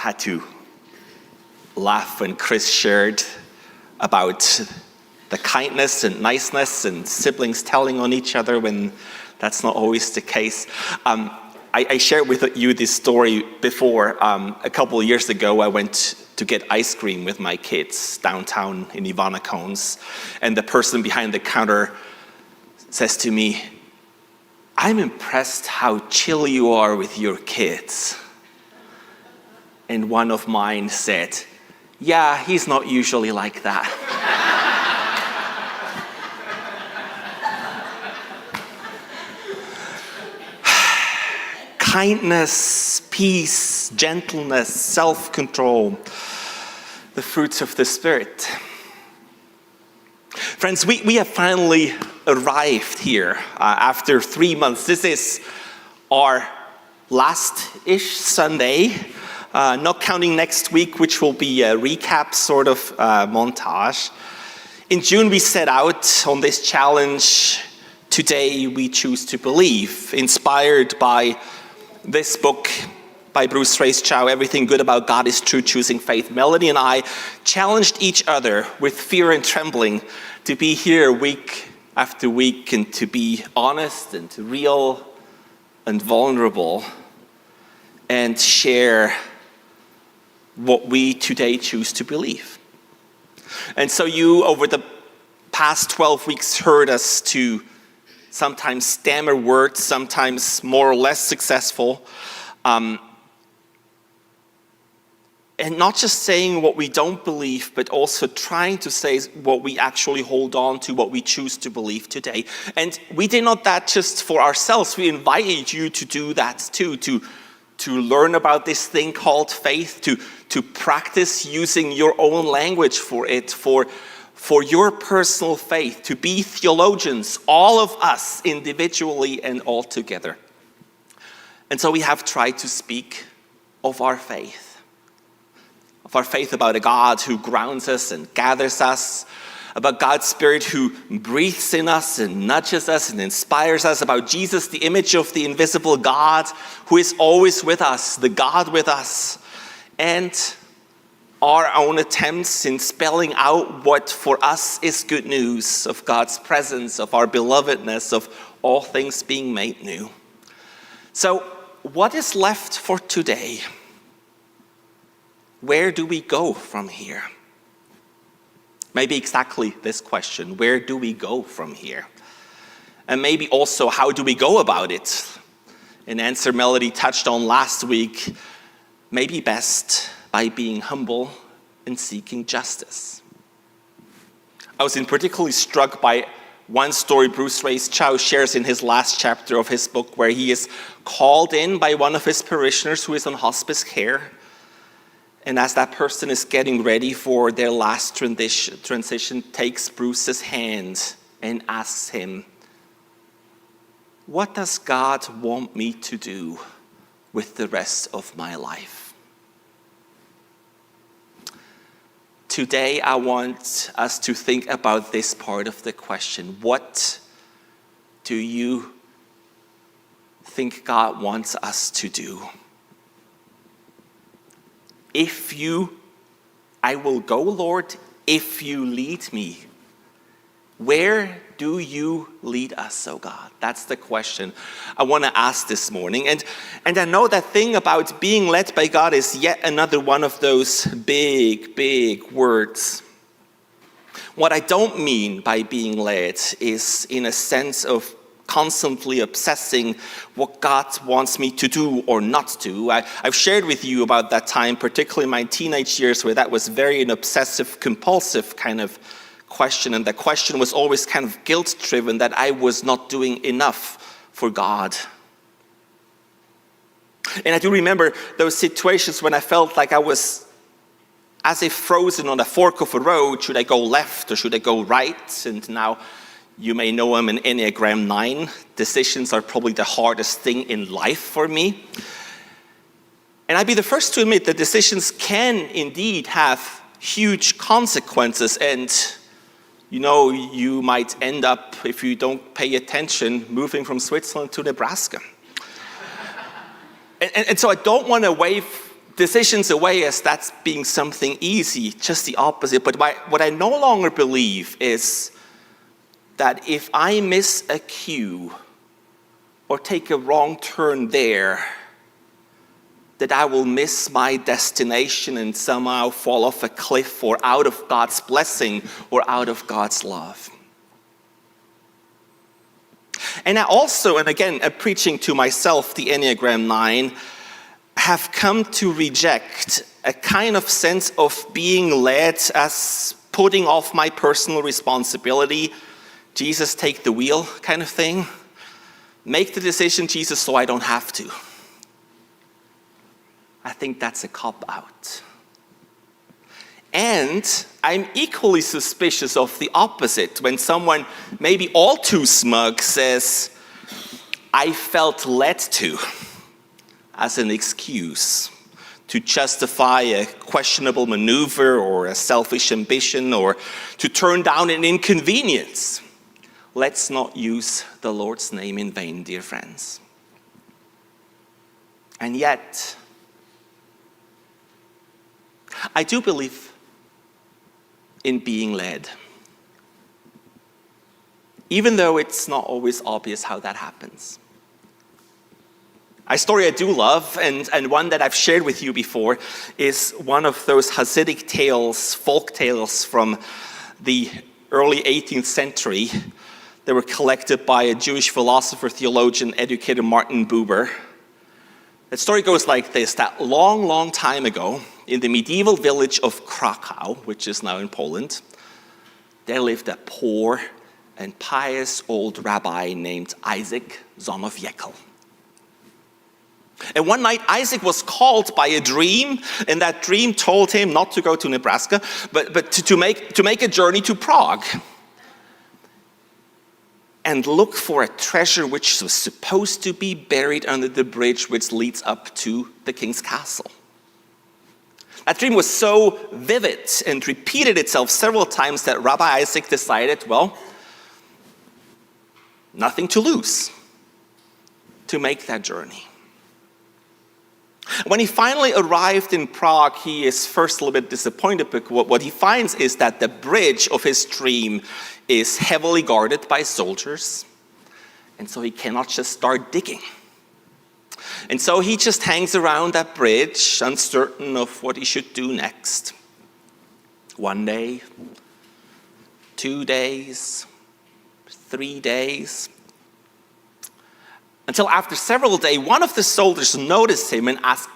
had to laugh when Chris shared about the kindness and niceness and siblings telling on each other when that's not always the case. I shared with you this story before. A couple of years ago, I went to get ice cream with my kids downtown in Ivanacones, and the person behind the counter says to me, "I'm impressed how chill you are with your kids." And one of mine said, "Yeah, he's not usually like that." Kindness, peace, gentleness, self-control, the fruits of the Spirit. Friends, we have finally arrived here after 3 months. This is our last-ish Sunday, not counting next week, which will be a recap sort of montage. In June, we set out on this challenge. Today, we choose to believe, inspired by this book by Bruce Reyes-Chow, Everything Good About God is True, Choosing Faith. Melanie and I challenged each other with fear and trembling to be here week after week and to be honest and real and vulnerable and share what we today choose to believe. And so you, over the past 12 weeks, heard us to sometimes stammer words, sometimes more or less successful. And not just saying what we don't believe, but also trying to say what we actually hold on to, what we choose to believe today. And we did not that just for ourselves. We invited you to do that too, to learn about this thing called faith, to practice using your own language for it, for your personal faith, to be theologians, all of us individually and all together. And so we have tried to speak of our faith about a God who grounds us and gathers us, about God's Spirit who breathes in us and nudges us and inspires us, about Jesus, the image of the invisible God, who is always with us, the God with us, and our own attempts in spelling out what for us is good news of God's presence, of our belovedness, of all things being made new. So, what is left for today? Where do we go from here? Maybe exactly this question, where do we go from here? And maybe also, how do we go about it? An answer Melody touched on last week, maybe best by being humble and seeking justice. I was particularly struck by one story Bruce Reyes-Chow shares in his last chapter of his book, where he is called in by one of his parishioners who is on hospice care. And as that person is getting ready for their last transition, takes Bruce's hand and asks him, "What does God want me to do with the rest of my life?" Today, I want us to think about this part of the question. What do you think God wants us to do? I will go, Lord, if you lead me. Where do you lead us, oh God? That's the question I want to ask this morning. And I know that thing about being led by God is yet another one of those big, big words. What I don't mean by being led is in a sense of constantly obsessing what God wants me to do or not do. I've shared with you about that time, particularly in my teenage years, where that was very an obsessive, compulsive kind of question. And the question was always kind of guilt-driven that I was not doing enough for God. And I do remember those situations when I felt like I was as if frozen on a fork of a road. Should I go left or should I go right? And now you may know I'm an Enneagram 9. Decisions are probably the hardest thing in life for me. And I'd be the first to admit that decisions can indeed have huge consequences. And you might end up, if you don't pay attention, moving from Switzerland to Nebraska. And so I don't want to decisions away as that's being something easy, just the opposite. But what I no longer believe is that if I miss a cue or take a wrong turn there, that I will miss my destination and somehow fall off a cliff or out of God's blessing or out of God's love. And I also, and again, preaching to myself, the Enneagram 9, have come to reject a kind of sense of being led as putting off my personal responsibility, Jesus, take the wheel kind of thing. Make the decision, Jesus, so I don't have to. I think that's a cop-out. And I'm equally suspicious of the opposite, when someone, maybe all too smug, says, I felt led to, as an excuse to justify a questionable maneuver or a selfish ambition or to turn down an inconvenience. Let's not use the Lord's name in vain, dear friends. And yet, I do believe in being led, even though it's not always obvious how that happens. A story I do love, and one that I've shared with you before, is one of those Hasidic tales, folk tales from the early 18th century. They were collected by a Jewish philosopher, theologian, educator, Martin Buber. The story goes like this, that long, long time ago, in the medieval village of Krakow, which is now in Poland, there lived a poor and pious old rabbi named Isaac, son of Jekyll. And one night, Isaac was called by a dream, and that dream told him not to go to Nebraska, but to make a journey to Prague and look for a treasure which was supposed to be buried under the bridge which leads up to the king's castle. That dream was so vivid and repeated itself several times that Rabbi Isaac decided, well, nothing to lose, to make that journey. When he finally arrived in Prague, he is first a little bit disappointed, because what he finds is that the bridge of his dream is heavily guarded by soldiers, and so he cannot just start digging. And so he just hangs around that bridge, uncertain of what he should do next. 1 day, 2 days, 3 days. Until after several days, one of the soldiers noticed him and asked,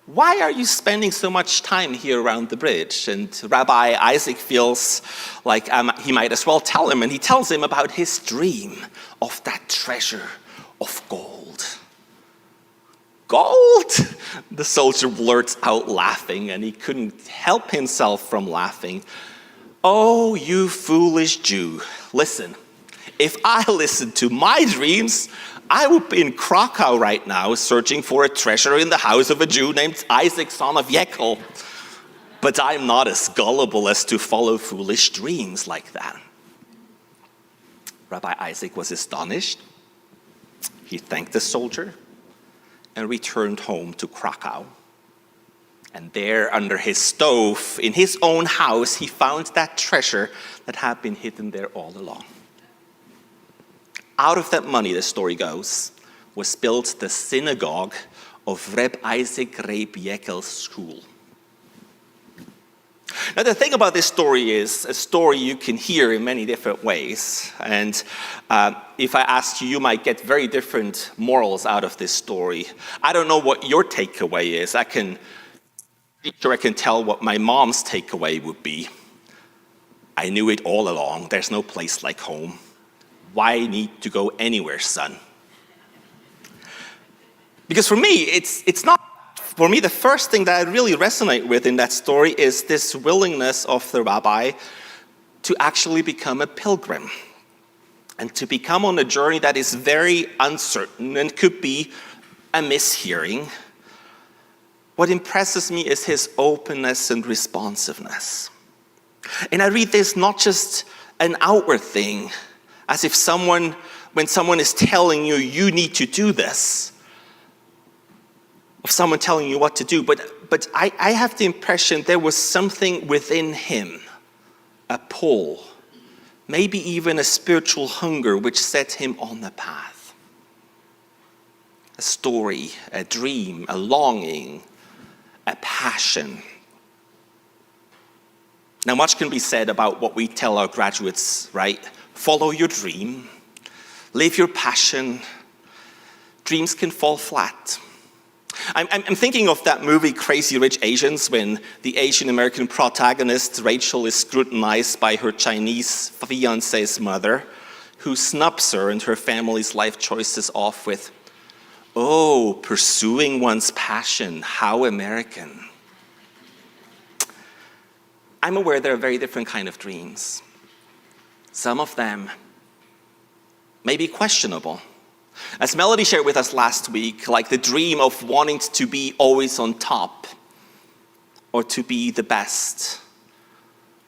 why are you spending so much time here around the bridge? And Rabbi Isaac feels like he might as well tell him, and he tells him about his dream of that treasure of gold. Gold? The soldier blurts out laughing, and he couldn't help himself from laughing. Oh, you foolish Jew. Listen, if I listened to my dreams, I would be in Krakow right now searching for a treasure in the house of a Jew named Isaac, son of Jekyll. But I'm not as gullible as to follow foolish dreams like that. Rabbi Isaac was astonished. He thanked the soldier and returned home to Krakow. And there, under his stove, in his own house, he found that treasure that had been hidden there all along. Out of that money, the story goes, was built the synagogue of Reb Isaac Reb Jekyll's school. Now, the thing about this story is a story you can hear in many different ways. And if I asked you, you might get very different morals out of this story. I don't know what your takeaway is. I can tell what my mom's takeaway would be. I knew it all along. There's no place like home. Why need to go anywhere, son? Because for me, it's not. For me, the first thing that I really resonate with in that story is this willingness of the rabbi to actually become a pilgrim and to become on a journey that is very uncertain and could be a mishearing. What impresses me is his openness and responsiveness. And I read this not just an outward thing, as if when someone is telling you, you need to do this. of someone telling you what to do, but I have the impression there was something within him, a pull, maybe even a spiritual hunger which set him on the path. A story, a dream, a longing, a passion. Now, much can be said about what we tell our graduates, right? Follow your dream, live your passion. Dreams can fall flat. I'm thinking of that movie Crazy Rich Asians, when the Asian American protagonist Rachel is scrutinized by her Chinese fiance's mother, who snubs her and her family's life choices off with, "Oh, pursuing one's passion, how American." I'm aware there are very different kind of dreams. Some of them may be questionable. As Melody shared with us last week, like the dream of wanting to be always on top, or to be the best,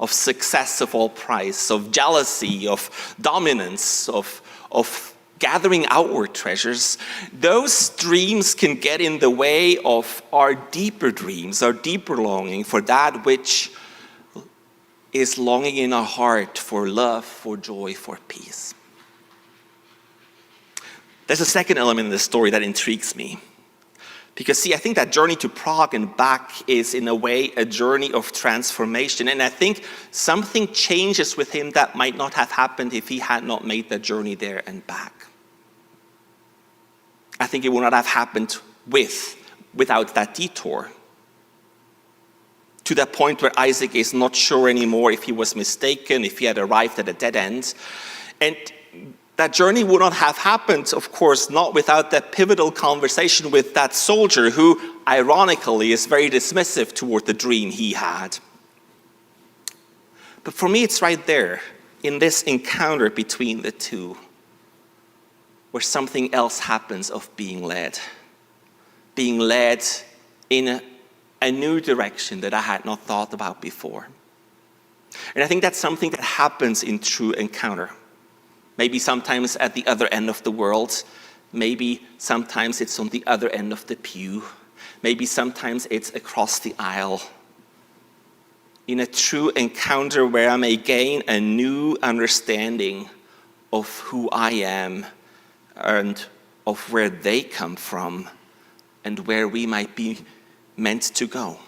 of success of all price, of jealousy, of dominance, of gathering outward treasures, those dreams can get in the way of our deeper dreams, our deeper longing for that which is longing in our heart for love, for joy, for peace. There's a second element in this story that intrigues me. Because see, I think that journey to Prague and back is in a way a journey of transformation. And I think something changes with him that might not have happened if he had not made that journey there and back. I think it would not have happened without that detour. To that point where Isaac is not sure anymore if he was mistaken, if he had arrived at a dead end. And that journey would not have happened, of course, not without that pivotal conversation with that soldier who, ironically, is very dismissive toward the dream he had. But for me, it's right there, in this encounter between the two, where something else happens of being led in a new direction that I had not thought about before. And I think that's something that happens in true encounter. Maybe sometimes at the other end of the world. Maybe sometimes it's on the other end of the pew. Maybe sometimes it's across the aisle. In a true encounter where I may gain a new understanding of who I am and of where they come from and where we might be meant to go.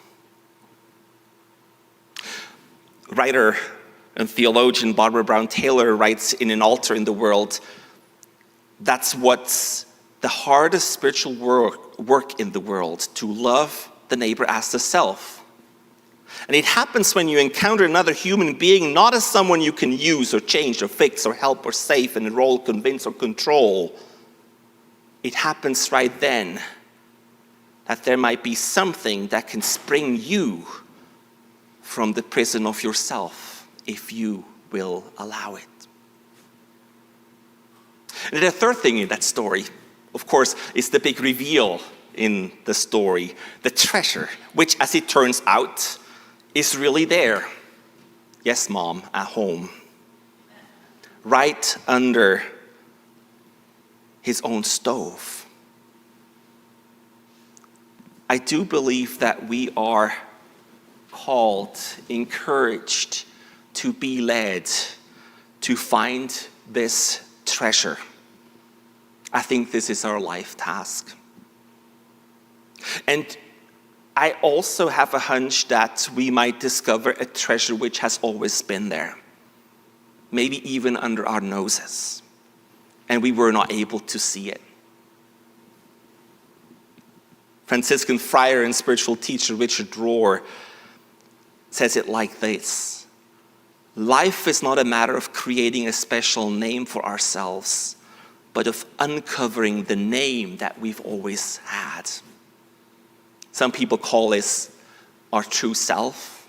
Writer and theologian Barbara Brown Taylor writes in An Altar in the World, that's what's the hardest spiritual work in the world, to love the neighbor as the self. And it happens when you encounter another human being, not as someone you can use or change or fix or help or save and enroll, convince or control. It happens right then that there might be something that can spring you from the prison of yourself, if you will allow it. And the third thing in that story, of course, is the big reveal in the story, the treasure, which, as it turns out, is really there. Yes, Mom, at home. Right under his own stove. I do believe that we are called, encouraged, to be led, to find this treasure. I think this is our life task. And I also have a hunch that we might discover a treasure which has always been there, maybe even under our noses, and we were not able to see it. Franciscan friar and spiritual teacher Richard Rohr says it like this: life is not a matter of creating a special name for ourselves, but of uncovering the name that we've always had. Some people call this our true self,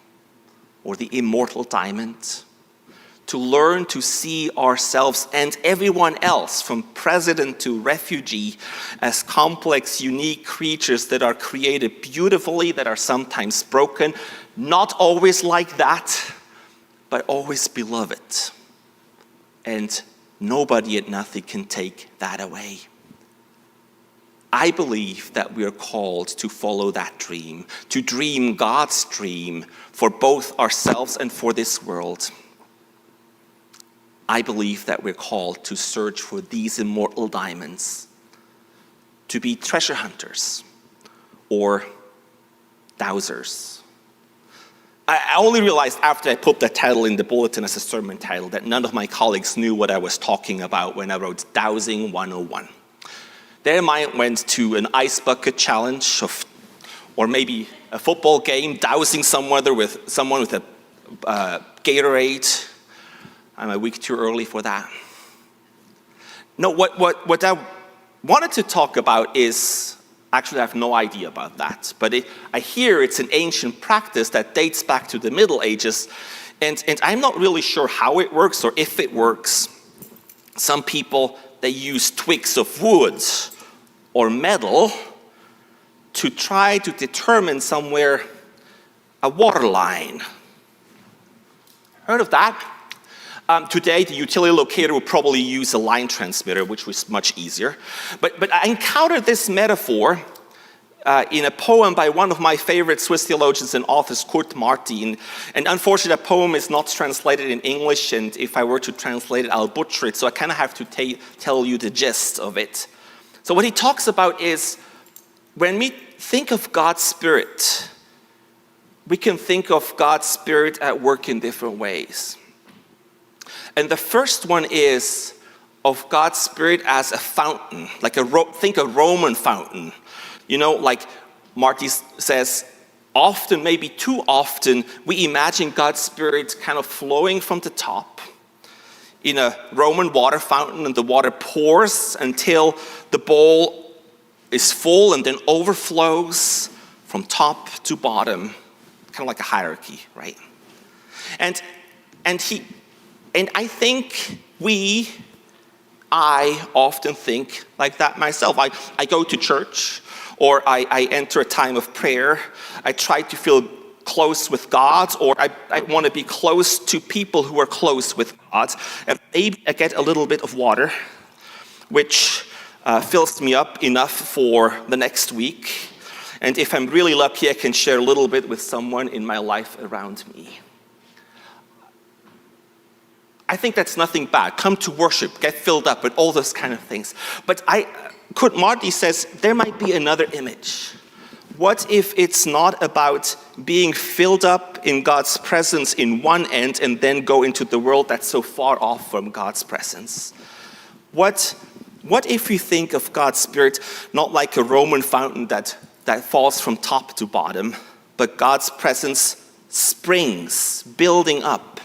or the immortal diamond. To learn to see ourselves and everyone else, from president to refugee, as complex, unique creatures that are created beautifully, that are sometimes broken, not always like that, but always beloved. And nobody and nothing can take that away. I believe that we are called to follow that dream, to dream God's dream for both ourselves and for this world. I believe that we're called to search for these immortal diamonds, to be treasure hunters or dowsers. I only realized after I put that title in the bulletin as a sermon title that none of my colleagues knew what I was talking about when I wrote Dowsing 101. Their mind went to an ice bucket challenge or maybe a football game, dousing someone with a Gatorade. I'm a week too early for that. No, what I wanted to talk about is, actually I have no idea about that, but I hear it's an ancient practice that dates back to the Middle Ages, and I'm not really sure how it works or if it works. Some people, they use twigs of wood or metal to try to determine somewhere a water line. Heard of that? Today, the utility locator would probably use a line transmitter, which was much easier. But I encountered this metaphor in a poem by one of my favorite Swiss theologians and authors, Kurt Martin. And unfortunately, that poem is not translated in English, and if I were to translate it, I'll butcher it. So I kind of have to tell you the gist of it. So what he talks about is, when we think of God's Spirit, we can think of God's Spirit at work in different ways. And the first one is of God's Spirit as a fountain, like think a Roman fountain. You know, like Marty says, often, maybe too often, we imagine God's Spirit kind of flowing from the top in a Roman water fountain, and the water pours until the bowl is full and then overflows from top to bottom, kind of like a hierarchy, right? And I think I often think like that myself. I go to church, or I enter a time of prayer. I try to feel close with God, or I want to be close to people who are close with God. And maybe I get a little bit of water, which fills me up enough for the next week. And if I'm really lucky, I can share a little bit with someone in my life around me. I think that's nothing bad. Come to worship, get filled up with all those kind of things. But Kurt Marty says there might be another image. What if it's not about being filled up in God's presence in one end and then go into the world that's so far off from God's presence? What if we think of God's Spirit not like a Roman fountain that falls from top to bottom, but God's presence springs, building up,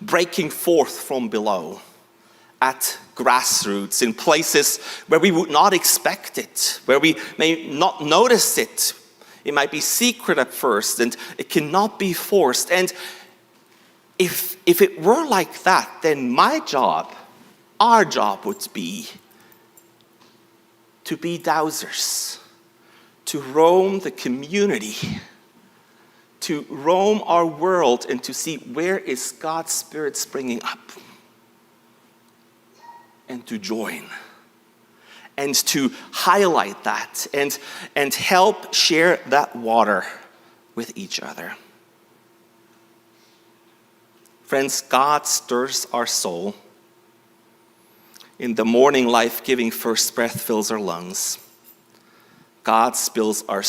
breaking forth from below at grassroots, in places where we would not expect it, where we may not notice it. It might be secret at first, and it cannot be forced. And if it were like that, then my job, our job would be to be dowsers, to roam the community, to roam our world and to see where is God's Spirit springing up, and to join, and to highlight that, and help share that water with each other. Friends, God stirs our soul. In the morning, life-giving first breath fills our lungs. God stills our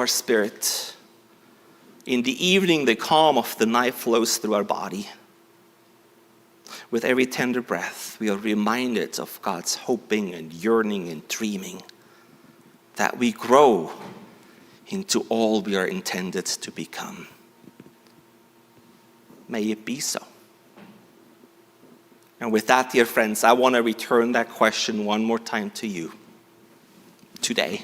spirit. In the evening, the calm of the night flows through our body. With every tender breath, we are reminded of God's hoping and yearning and dreaming, that we grow into all we are intended to become. May it be so. And with that, dear friends, I want to return that question one more time to you today.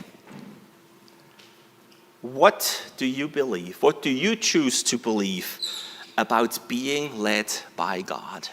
What do you believe? What do you choose to believe about being led by God?